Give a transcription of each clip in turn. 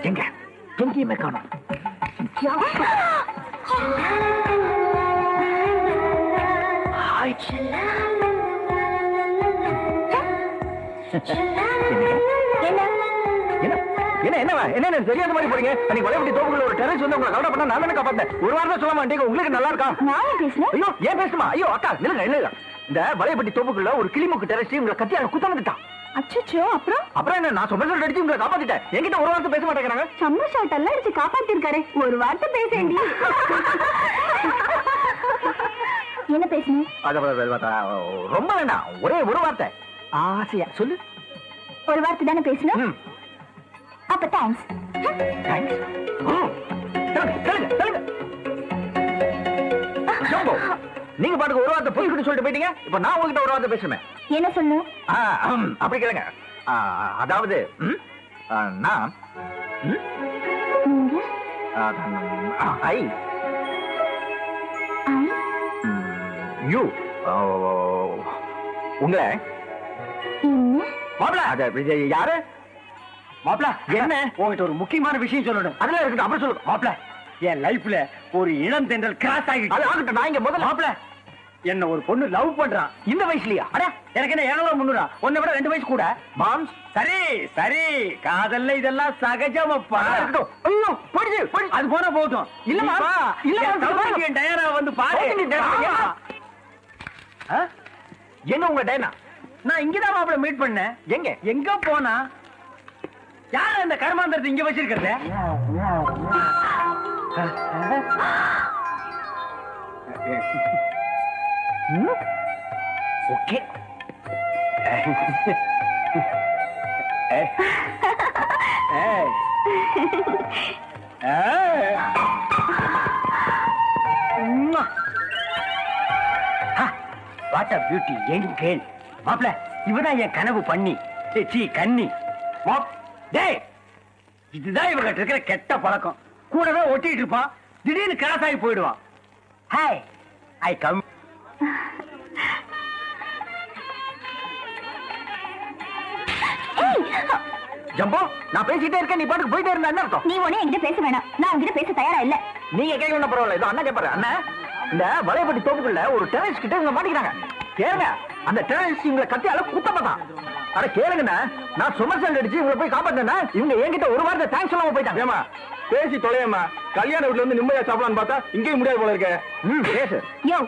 எங்க எங்கேயுமே காணோம். என்ன தெரியாத மாதிரி போறீங்க? நீங்க வளையப்பட்டி தோப்புக்குள்ள ஒரு டெரஸ் வந்து உங்களை கவலை பண்ணா நான் தானே காப்பாத்தேன். ஒரு வாரம் சொல்ல மாட்டீங்க. உங்களுக்கு நல்லா இருக்கா? நான் பேசுறேன். ஐயோ ஏன் பேசுமா? ஐயோ அக்கா இல்லங்க இல்ல. இந்த வளையப்பட்டி தோப்புக்குள்ள ஒரு கிளிமுக்கு டெரஸ் உங்களை கத்தியால குத்த வந்துட்டான். அச்சச்சோ அப்புறம் என்ன நான் சொன்ன சொல்ல அடிச்சு உங்களை காப்பாத்திட்டேன். என்கிட்ட ஒரு வார்த்தை பேச மாட்டேங்கிறாங்க. சம்ம ஷாட் எல்லாம் அடிச்சு காப்பாத்திருக்காரு. ஒரு வார்த்தை பேசேண்டி. என்ன பேசணும்? ரொம்ப வேண்டாம். ஒரே ஒரு வார்த்தை ஆசையா சொல்லு. ஒரு வார்த்தை தானே பேசணும். அப்ப தேங்க்ஸ். நீங்க பாட்டுக்கு ஒரு வார்த்தை போய் சொல்லிட்டு போயிட்டீங்க. இப்ப நான் உங்ககிட்ட ஒரு வார்த்தை பேசுவேன். என்ன சொல்லணும்? அப்படி கேளுங்க. அதாவது நான் ஐ யூ உங்களை மாப்பிள யாரு மாப்பிள என்ன உங்ககிட்ட ஒரு முக்கியமான விஷயம் சொல்லணும். அதெல்லாம் இருக்கட்டும் அப்புறம் சொல்லு. மாப்பிள என் லைஃப்ல ஒரு இளம் தென்றல் கிராஸ் ஆகிட்டு நான் இங்க முதல்ல மாப்பிள என்ன ஒரு பொண்ணு லவ் பண்றான். இந்த வயசுலயா? அட எனக்கு என்ன 700 உன்னை விட 2 வயசு கூட. மாம்ஸ் சரி சரி காதல்ல இதெல்லாம் சகஜமப்பா. ஐயோ போடுது அது போனா போதும். இல்லமா இல்ல டயரா வந்து பாரு. என்ன உங்க டயனா? நான் இங்கதான் மாப்பிள மீட் பண்ணேன். எங்க எங்க போனா? யார் அந்த கர்மாந்தரத்தை இங்க வச்சிருக்கிறது? Okay what a beauty young girl. மாப்ள இவதான் என் கனவு பண்ணி கண்ணி. டேய் இதுதான் இவங்க இருக்கிற கெட்ட பழக்கம். கூடவே ஒட்டிட்டு இருப்பான். திடீர்னு கிராஸ் ஆகி போயிடுவான். Hi I come. ஜம்போ நான் பேசிட்டே இருக்கேன். நீ பாட்டுக்கு போயிட்டே இருந்தா என்ன அர்த்தம்? நீ உடனே என்கிட்ட பேச வேணாம். நான் உங்ககிட்ட பேச தயாரா இல்ல. நீங்க கேட்கணும் பரவாயில்ல. இதோ அண்ணா கேட்பாரு. அண்ணா இந்த வளையப்பட்டி தோப்புக்குள்ள ஒரு டெரரிஸ்ட் கிட்ட இவங்க மாட்டிக்கிறாங்க. கேளுங்க அந்த டெரரிஸ்ட் இவங்களை கத்தியால குத்த பார்த்தான். அட கேளுங்கண்ணா நான் சுமர்சல் அடிச்சு இவங்களை போய் காப்பாத்தேன்னா இவங்க என்கிட்ட ஒரு வாரத்தை தேங்க்ஸ் சொல்லாம போயிட்டாங்க. ஏமா பேசி தொலையம்மா. கல்யாண வீட்டுல வந்து நிம்மதியா சாப்பிடலான்னு பார்த்தா இங்கேயும் முடியாது போல இருக்க. பேசு. யோ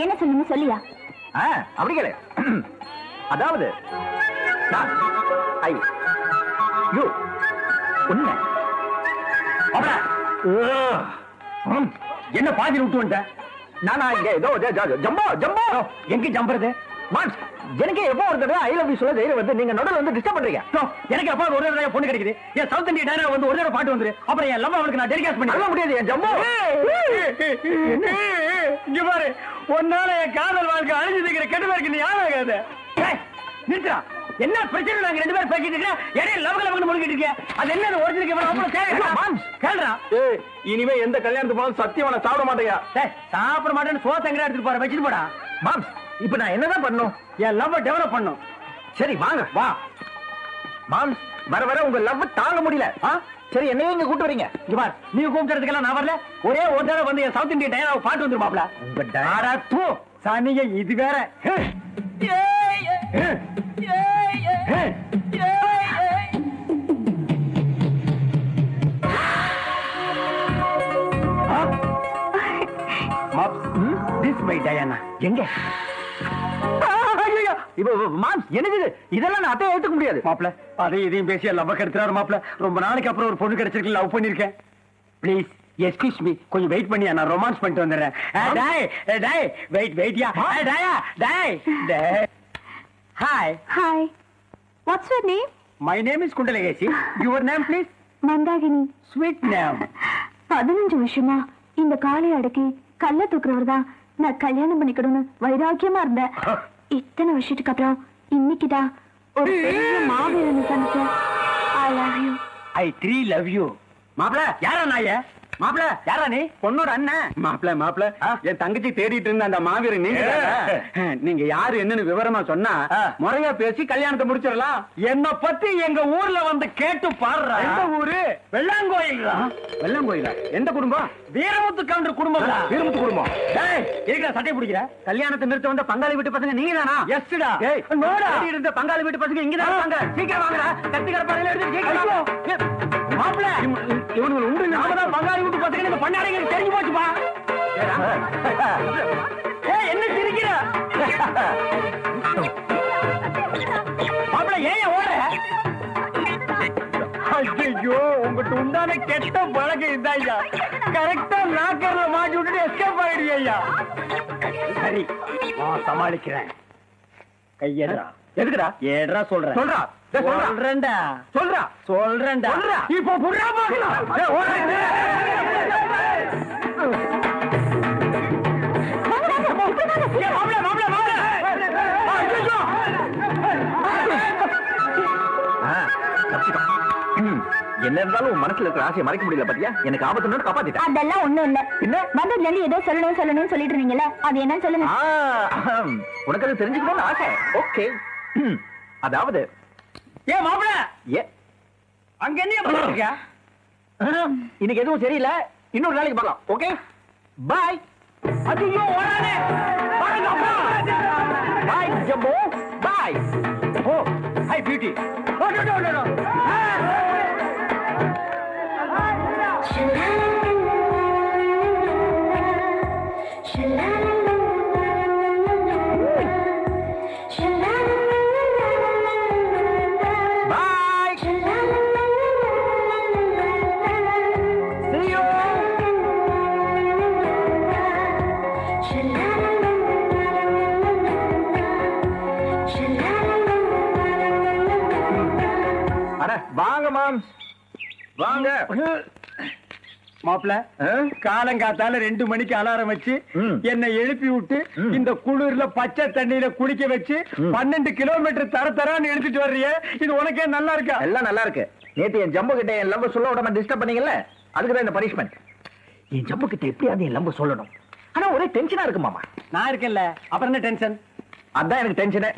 என்ன சொல்லுங்க சொல்லியா? அப்படி கேளு. அதாவது நான் ஐ யூ உன்னை என்ன பாதியில் விட்டு வந்துட்டேன். நானா இங்க ஏதோ ஜம்போ ஜம்போ எங்க ஜம்புறது? மான்ஸ் எனக்கு எப்போ ஒரு தடவை ஐ லவ் யூ சொல்ல தைரியம் வந்து நீங்க நடுவில் வந்து டிஸ்டர்ப் பண்றீங்க. எனக்கு அப்பா ஒரு தடவை பொண்ணு கிடைக்குது. என் சவுத் இந்தியா டைரா வந்து ஒரு தடவை பாட்டு வந்துரு. அப்புறம் என் லவ் அவளுக்கு நான் டெடிகேட் பண்ணி சொல்ல முடியாது. என் ஜம்போ இங்க பாரு ஒன்னால என் காதல் வாழ்க்கை அழிஞ்சதுங்கிற கெட்ட பேருக்கு நீ யாராகாத. நிறுத்தா என்ன பிரச்சனை? நாங்க 2 பேரும் பேசிட்டு இருக்கோம். இடையில லவ் லவ்னு முழுகிட்டு இருக்கீங்க. அது என்ன ஒரிஜினல் கேவல அப்புறம் கேளுடா. இனிமே எந்த கல்யாணத்துக்கு போனாலும் சத்தியமா நான் சாப்பிட மாட்டேயா. சாப்பிட மாட்டேன்னு சோத்தங்கடா எடுத்துட்டு போற வச்சிட்டு போடா. மாம்ஸ் இப்ப நான் என்னதான் பண்ணணும்? என் லவ் டெவலப் பண்ணும். சரி வாங்க வா. மாம்ஸ் வர வர உங்க லவ் தாங்க முடியல. சரி என்னையும் இங்க கூட்டு வரீங்க. இங்க பார் நீ கூப்பிட்டதுக்கெல்லாம் நான் வரல. ஒரே ஒரு தடவை வந்து என் சவுத் இந்தியன் டயரா பாட்டு வந்துருமாப்ல. உங்க டயரா தூ சானிய இது வேற. எங்க இதெல்லாம் நான் அதையும் ஏத்துக்க முடியாது மாப்ள. அதை இதையும் பேசி லவ் கெடுத்துறாரு மாப்ள. ரொம்ப நாளைக்கு அப்புறம் ஒரு பொண்ணு கிடைச்சிருக்கு. லவ் பண்ணிருக்கேன். ப்ளீஸ் எக்ஸ்கியூஸ் மீ கொஞ்சம் வெயிட் பண்ணியா. நான் ரொமான்ஸ் பண்ணிட்டு வந்துடுறேன். வெயிட் வெயிட்யா. Hi hi what's your name? My name is Kundalakesi. Your name please? Mandakini. Sweet name. 15 வருஷமா இந்த காலை அடக்கி கல்ல தூக்குறவர் தான் நான் கல்யாணம் பண்ணிக்கணும்னு வைராக்கியமா இருந்தேன். இத்தனை வருஷத்துக்கு அப்புறம் இன்னைக்குதான் ஒரு பெரிய மாவீரன் சந்திச்ச. I love you. I three love you. மாப்ள யாரா நாய? மாப்ள யாரா நீ? பொண்ணோட அண்ணன். மாப்ள என் தங்கச்சி தேடிட்டு இருந்த அந்த மாவீரன் நீங்க. நீங்க யாரு என்னன்னு விவரமா சொன்னா முறையா பேசி கல்யாணத்தை முடிச்சிடலாம். என்ன பத்தி எங்க ஊர்ல வந்து கேட்டு பாடுற. எந்த ஊரு? வெள்ளாங்கோயில் வெள்ளங்கோயிலா? எந்த குடும்பம்? வீரமுத்து கவுண்டர் குடும்பம் வீரமுத்து குடும்பம். இருக்கிற சட்டை பிடிக்கிற கல்யாணத்தை நிறுத்த வந்த பங்காளி வீட்டு பசங்க நீங்க தானா? எஸ்டா ஏய், நோடா இருந்த பங்காளி வீட்டு பசங்க இங்கதான் இருப்பாங்க. சீக்கிரம் வாங்கடா. கத்தி கடப்பாறையில எடுத்து சீக்கிரம் வாங்க. மாப்பிள இவனுங்க உண்டு. நாம தான் பங்காளி வீட்டு பசங்க இந்த பண்ணாடிங்களுக்கு தெரிஞ்சு போச்சுப்பா. என்ன சிரிக்கிற மாப்பிள? ஏன் ஓடுற? ஐயோ, உங்ககிட்ட உண்டான கெட்ட பழக்கம் இதாய்யா. கரெக்டா நாக்கர்ல மாட்டி விட்டுட்டு எஸ்கேப் ஆயிடுங்க ஐயா. சரி, நான் சமாளிக்கிறேன். கையேடா. எதுக்குடா? ஏடா சொல்றேன். சொல்றா. சொல்றேன்டா. சொல்றா. சொல்றேன்டா. சொல்றா. இப்போ புறா பார்க்கலாம். என்ன இருந்தாலும் உன் மனசுல இருக்கிற ஆசையை மறைக்க முடியல பாத்தியா? எனக்கு ஆபத்து காப்பாத்திட்டேன். அதெல்லாம் ஒண்ணும் இல்ல. என்ன? வந்ததுல இருந்து ஏதோ சொல்லணும்னு சொல்லிட்டு இருந்தீங்கல்ல, அது என்னன்னு சொல்லுங்க. உனக்கு அது தெரிஞ்சுக்கணும்னு ஆசை. ஓகே. அதாவது ஏன் மாப்பிள ஏ அங்க என்ன பண்ணிருக்க? இன்னைக்கு எதுவும் சரியில்லை. இன்னொரு நாளைக்கு பார்க்கலாம். Okay, bye. ஐயோ, ஓடாதே. பாருங்க அப்பா. Bye Jumbo. Bye. Oh, hi beauty. Oh, no. Bye. See you. அட வாங்க மாம்ஸ், வாங்க. மாப்பிள காலங்காத்தால 2 மணிக்கு அலாரம் வச்சு என்னை எழுப்பி விட்டு இந்த குளிர்ல பச்சை தண்ணியில குளிக்க வச்சு 12 கிலோமீட்டர் தரன்னு எடுத்துட்டு வர்றியே, இது உனக்கே நல்லா இருக்கா? எல்லாம் நல்லா இருக்கு. நேத்து என் ஜம்பு கிட்ட என் லவ் சொல்ல விடாம டிஸ்டர்ப் பண்ணீங்கல்ல, அதுக்கு தான் இந்த பனிஷ்மெண்ட். என் ஜம்பு கிட்ட எப்படியாவது என் லவ் சொல்லணும். ஆனா ஒரே டென்ஷனா இருக்கு மாமா. நான் இருக்கேன்ல, அப்புறம் என்ன டென்ஷன்? அதான் எனக்கு டென்ஷனே.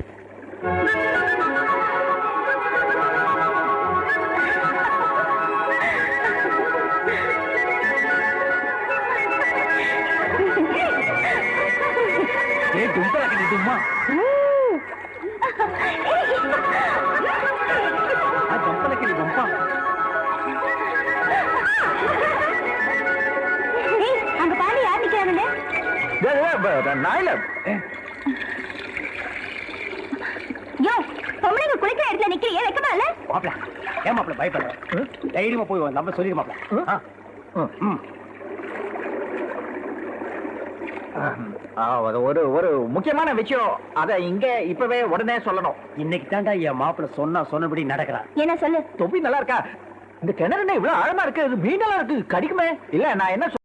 தும்மா ஜம்பலக்கிளி பம்பா. அங்க பாடி யார் நிக்கிறாங்க? நாயில யோ, பொம்பளைங்க குளிக்கிற இடத்துல நிக்கிறியே, வெக்கமா இல்ல? மாப்பிள, ஏன் மாப்பிள பயப்படுற? தைரியமா போய் நம்ம சொல்லிடு மாப்பிள. ஒரு ஒரு முக்கியமான விஷயம், அத இங்க இப்பவே உடனே சொல்லணும். இன்னைக்கு தாண்டா என் மாப்பிள சொன்னபடி நடக்கிறான். என்ன சொல்லு? தொப்பி நல்லா இருக்கா? இந்த கிணறு இவ்வளவு ஆழமா இருக்கு, இது மீனெல்லாம் இருக்கு, கடிக்குமே. இல்ல நான் என்ன